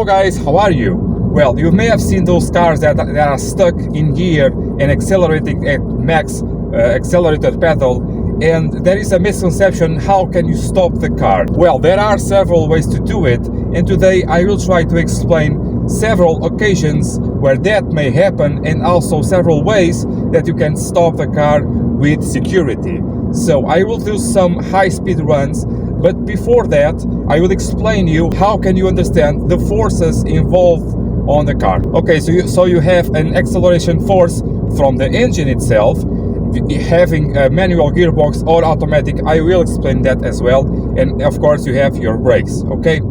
Hello guys, how are you? Well, you may have seen those cars that are stuck in gear and accelerating at max accelerator pedal, and there is a misconception: how can you stop the car? Well, there are several ways to do it, and today I will try to explain several occasions where that may happen, and also several ways that you can stop the car with security. So I will do some high-speed runs, but before that I will explain you how can you understand the forces involved on the car. Okay, so you have an acceleration force from the engine itself, having a manual gearbox or automatic. I will explain that as well, and of course you have your brakes. Okay,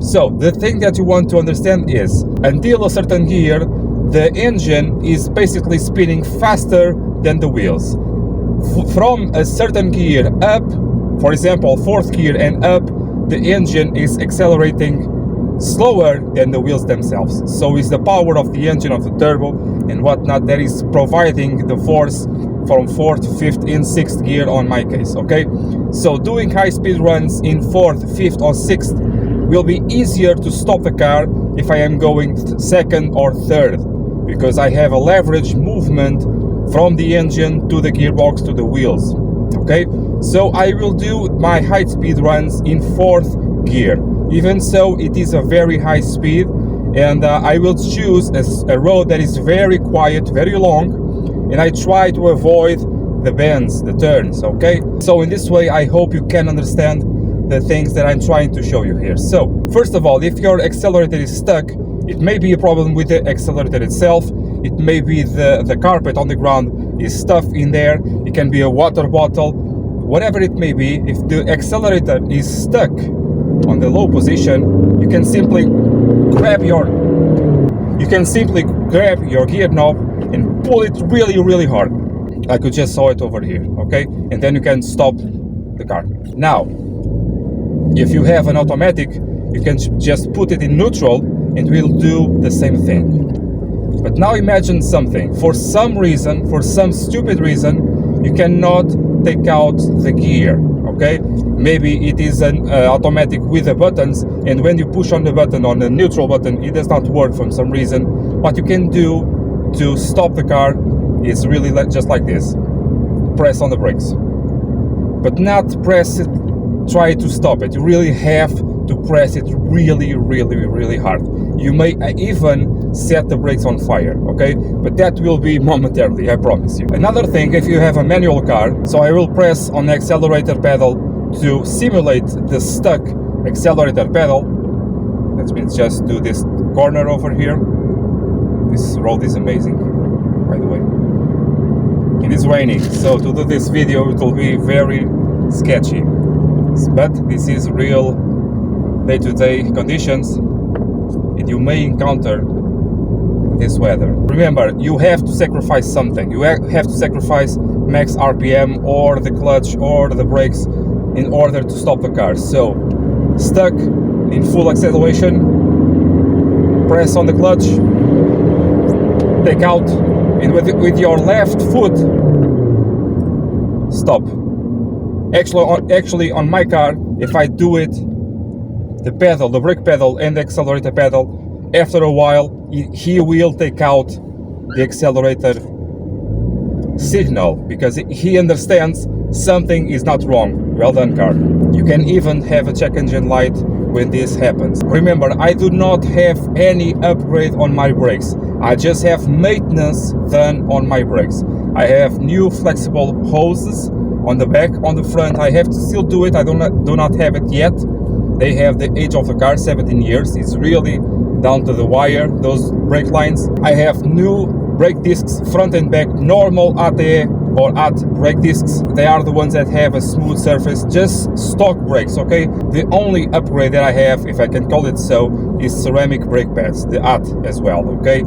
so the thing that you want to understand is, until a certain gear, the engine is basically spinning faster than the wheels. From a certain gear up, for example fourth gear and up, the engine is accelerating slower than the wheels themselves. So it's the power of the engine, of the turbo and whatnot, that is providing the force from fourth, fifth and sixth gear on my case. Okay, so doing high speed runs in fourth, fifth or sixth will be easier to stop the car if I am going second or third, because I have a leverage movement from the engine to the gearbox to the wheels. Okay, so I will do my high speed runs in fourth gear. Even so, it is a very high speed, and I will choose a road that is very quiet, very long, and I try to avoid the bends, the turns. Okay, so in this way I hope you can understand the things that I'm trying to show you here. So first of all, if your accelerator is stuck, it may be a problem with the accelerator itself. It may be the carpet on the ground is stuff in there. It can be a water bottle, whatever it may be. If the accelerator is stuck on the low position, you can simply grab your gear knob and pull it really hard, like you just saw it over here. Okay, and then you can stop the car. Now, if you have an automatic, you can just put it in neutral and we'll do the same thing. But now imagine something. For some reason, for some stupid reason, you cannot take out the gear. Okay, maybe it is an automatic with the buttons, and when you push on the button, on the neutral button, it does not work for some reason. What you can do to stop the car is really just like this: press on the brakes, but not press it, try to stop it. You really have to press it really hard. You may even set the brakes on fire. Okay, but that will be momentarily, I promise you. Another thing, if you have a manual car, so I will press on the accelerator pedal to simulate the stuck accelerator pedal. That means just do this corner over here. This road is amazing, by the way. It is raining, so to do this video it will be very sketchy, but this is real day-to-day conditions, and you may encounter this weather. Remember, you have to sacrifice something. You have to sacrifice max RPM or the clutch or the brakes in order to stop the car. So, stuck in full acceleration, press on the clutch, take out, and with your left foot, stop. Actually on my car, if I do it, the pedal, the brake pedal and the accelerator pedal, after a while he will take out the accelerator signal, because he understands something is not wrong. Well done, car. You can even have a check engine light when this happens. Remember, I do not have any upgrade on my brakes. I just have maintenance done on my brakes. I have new flexible hoses on the back. On the front I have to still do it. I do not have it yet. They have the age of the car, 17 years. It's really down to the wire, those brake lines. I have new brake discs, front and back, normal ATE or AT brake discs. They are the ones that have a smooth surface, just stock brakes. Okay, the only upgrade that I have, if I can call it so, is ceramic brake pads, the AT as well. Okay,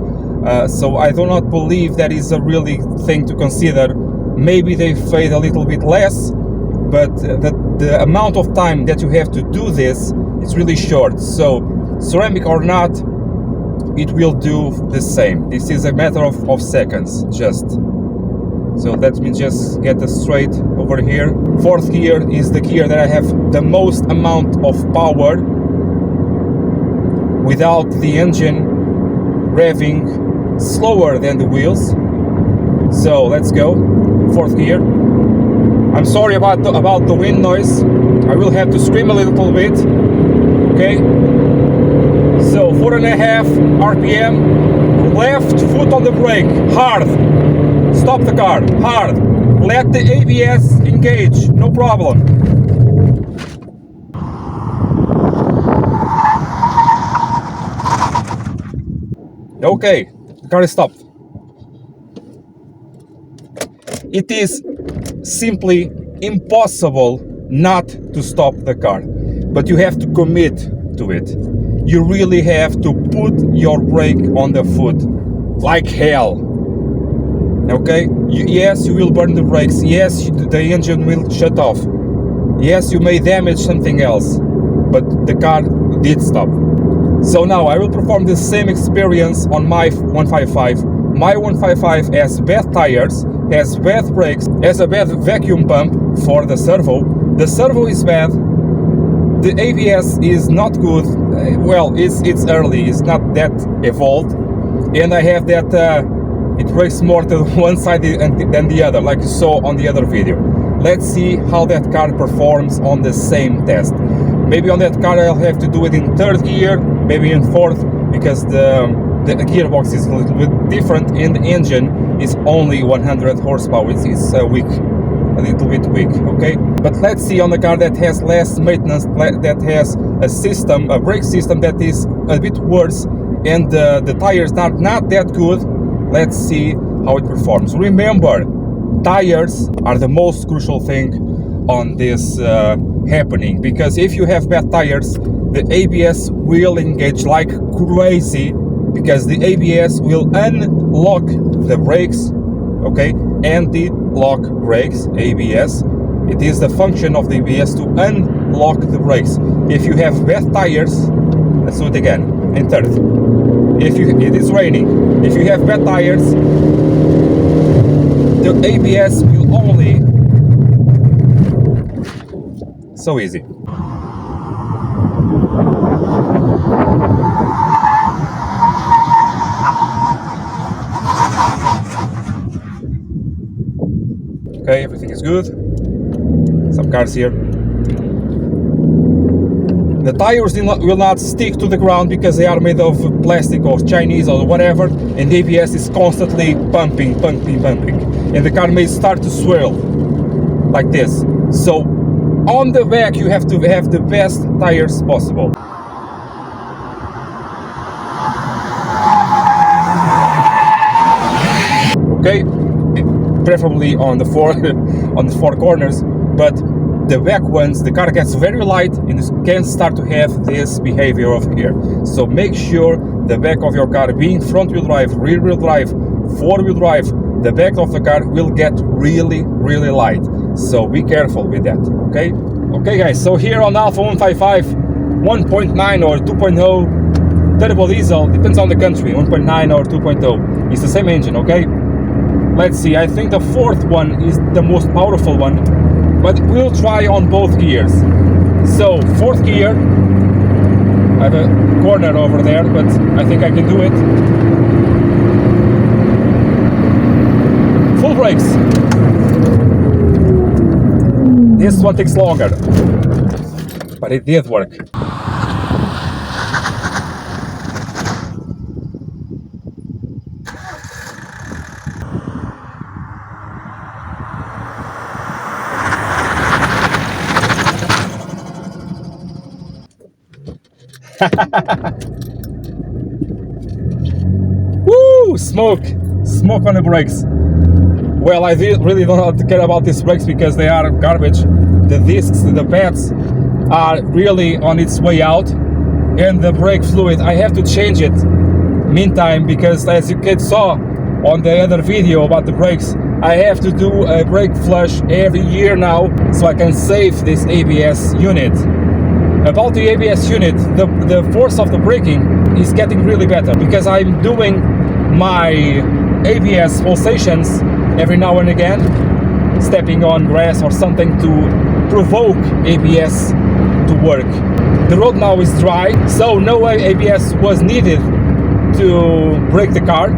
so I do not believe that is a really thing to consider. Maybe they fade a little bit less, but the amount of time that you have to do this is really short. So ceramic or not, it will do the same. This is a matter of seconds just. So let me just get this straight over here. Fourth gear is the gear that I have the most amount of power without the engine revving slower than the wheels. So let's go, 4th gear. I'm sorry about the wind noise. I will have to scream a little bit. Okay. So 4.5 RPM. Left foot on the brake, hard. Stop the car, hard. Let the ABS engage, no problem. Okay, the car is stopped. It is simply impossible not to stop the car, but you have to commit to it. You really have to put your brake on the foot like hell. Okay? Yes, you will burn the brakes. Yes, the engine will shut off. Yes, you may damage something else, but the car did stop. So now I will perform the same experience on my 155. My 155 has bad tires, has bad brakes, has a bad vacuum pump for the servo. The servo is bad. The ABS is not good. Well, it's early, it's not that evolved. And I have that it brakes more to one side than the other, like you saw on the other video. Let's see how that car performs on the same test. Maybe on that car I'll have to do it in 3rd gear, maybe in 4th, because the gearbox is a little bit different and the engine is only 100 horsepower. It's weak, a little bit weak, okay? But let's see on the car that has less maintenance, that has a brake system that is a bit worse, and the tires are not that good. Let's see how it performs. Remember, tires are the most crucial thing on this happening, because if you have bad tires, the ABS will engage like crazy, because the ABS will unlock the brakes, okay, anti-lock brakes, ABS. It is the function of the ABS to unlock the brakes. If you have bad tires, let's do it again, in 3rd. It is raining. If you have bad tires, the ABS will only... So easy. Okay, everything is good. Some cars here. The tires will not stick to the ground because they are made of plastic or Chinese or whatever, and the ABS is constantly pumping, and the car may start to swirl like this. So on the back you have to have the best tires possible. Okay, preferably on the four corners, but the back ones, the car gets very light and you can start to have this behavior over here. So make sure the back of your car, being front wheel drive, rear wheel drive, 4-wheel drive, the back of the car will get really light. So be careful with that, okay? Okay guys, so here on Alfa 155, 1.9 or 2.0 turbo diesel, depends on the country, 1.9 or 2.0, it's the same engine, okay? Let's see, I think the 4th one is the most powerful one, but we'll try on both gears. So 4th gear, I have a corner over there, but I think I can do it. Full brakes. This one takes longer, but it did work. Woo! Smoke on the brakes. Well, I really don't care about these brakes because they are garbage. The discs, the pads are really on its way out, and the brake fluid, I have to change it meantime, because as you saw on the other video about the brakes, I have to do a brake flush every year now so I can save this ABS unit. About the ABS unit, the force of the braking is getting really better because I'm doing my ABS pulsations every now and again, stepping on grass or something to provoke ABS to work. The road now is dry, so no ABS was needed to brake the car,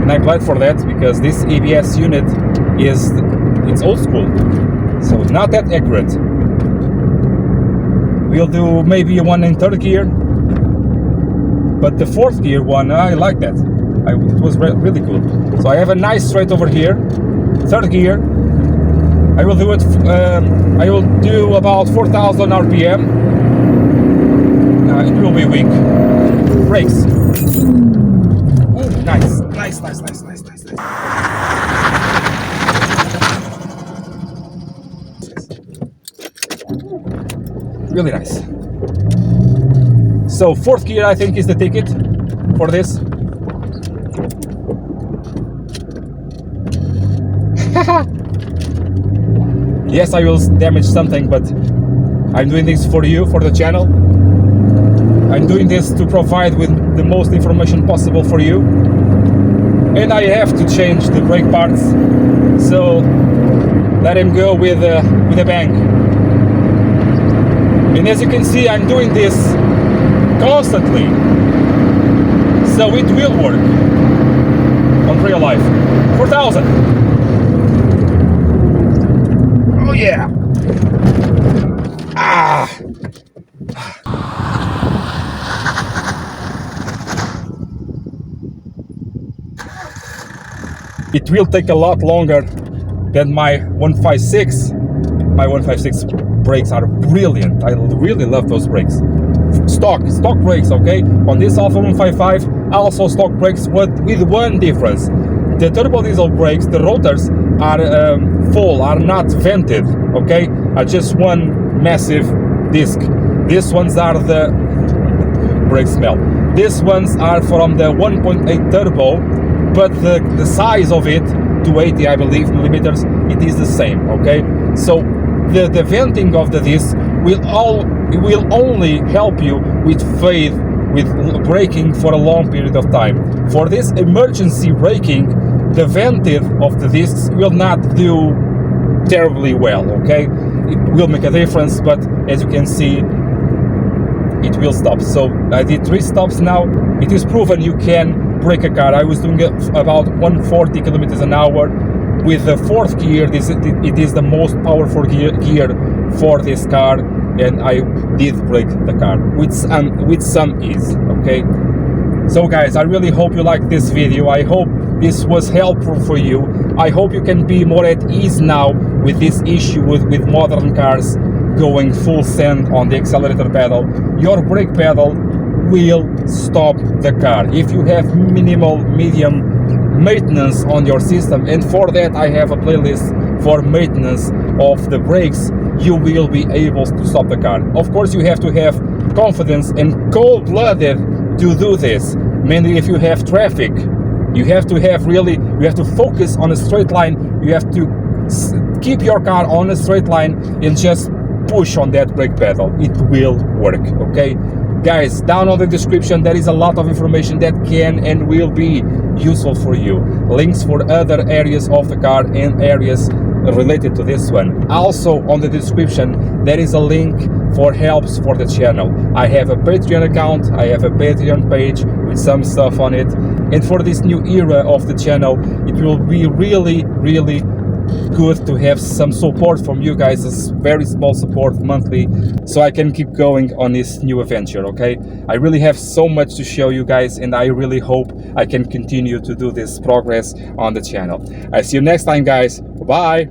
and I'm glad for that, because this ABS unit it's old school, so not that accurate. We'll do maybe one in third gear, but the fourth gear one, I like that. It was really cool. So I have a nice straight over here, third gear. I will do it. I will do about 4,000 RPM. It will be weak. Brakes. Oh, nice. Really nice. So fourth gear, I think, is the ticket for this. Yes, I will damage something, but I'm doing this for you, for the channel. I'm doing this to provide with the most information possible for you. And I have to change the brake parts, so let him go with a bang. And as you can see, I'm doing this constantly, so it will work on real life. 4,000. Oh yeah. It will take a lot longer than my 156. My 156 brakes are brilliant. I really love those brakes. Stock brakes, okay? On this Alfa 155, also stock brakes, with one difference. The turbo diesel brakes, the rotors are full, are not vented, okay? Are just one massive disc. These ones are the brake smell. These ones are from the 1.8 turbo, but the size of it, 280, I believe, millimeters, it is the same, okay? So the venting of the disc will only help you with braking for a long period of time. For this emergency braking, the venting of the discs will not do terribly well, okay? It will make a difference, but as you can see, it will stop. So I did 3 stops now. It is proven you can brake a car. I was doing about 140 kilometers an hour. With the fourth gear, it is the most powerful gear for this car, and I did brake the car with some ease, okay? So guys, I really hope you liked this video. I hope this was helpful for you. I hope you can be more at ease now with this issue with modern cars going full send on the accelerator pedal. Your brake pedal will stop the car if you have medium maintenance on your system, and for that I have a playlist for maintenance of the brakes. You will be able to stop the car. Of course, you have to have confidence and cold-blooded to do this, mainly if you have traffic. You have to focus on a straight line. You have to keep your car on a straight line and just push on that brake pedal. It will work, okay? Guys, down on the description there is a lot of information that can and will be useful for you. Links for other areas of the car and areas related to this one. Also on the description there is a link for helps for the channel. I have a Patreon account, I have a Patreon page with some stuff on it, and for this new era of the channel it will be really good to have some support from you guys, a very small support monthly, so I can keep going on this new adventure, okay? I really have so much to show you guys, and I really hope I can continue to do this progress on the channel. I see you next time, guys. Bye.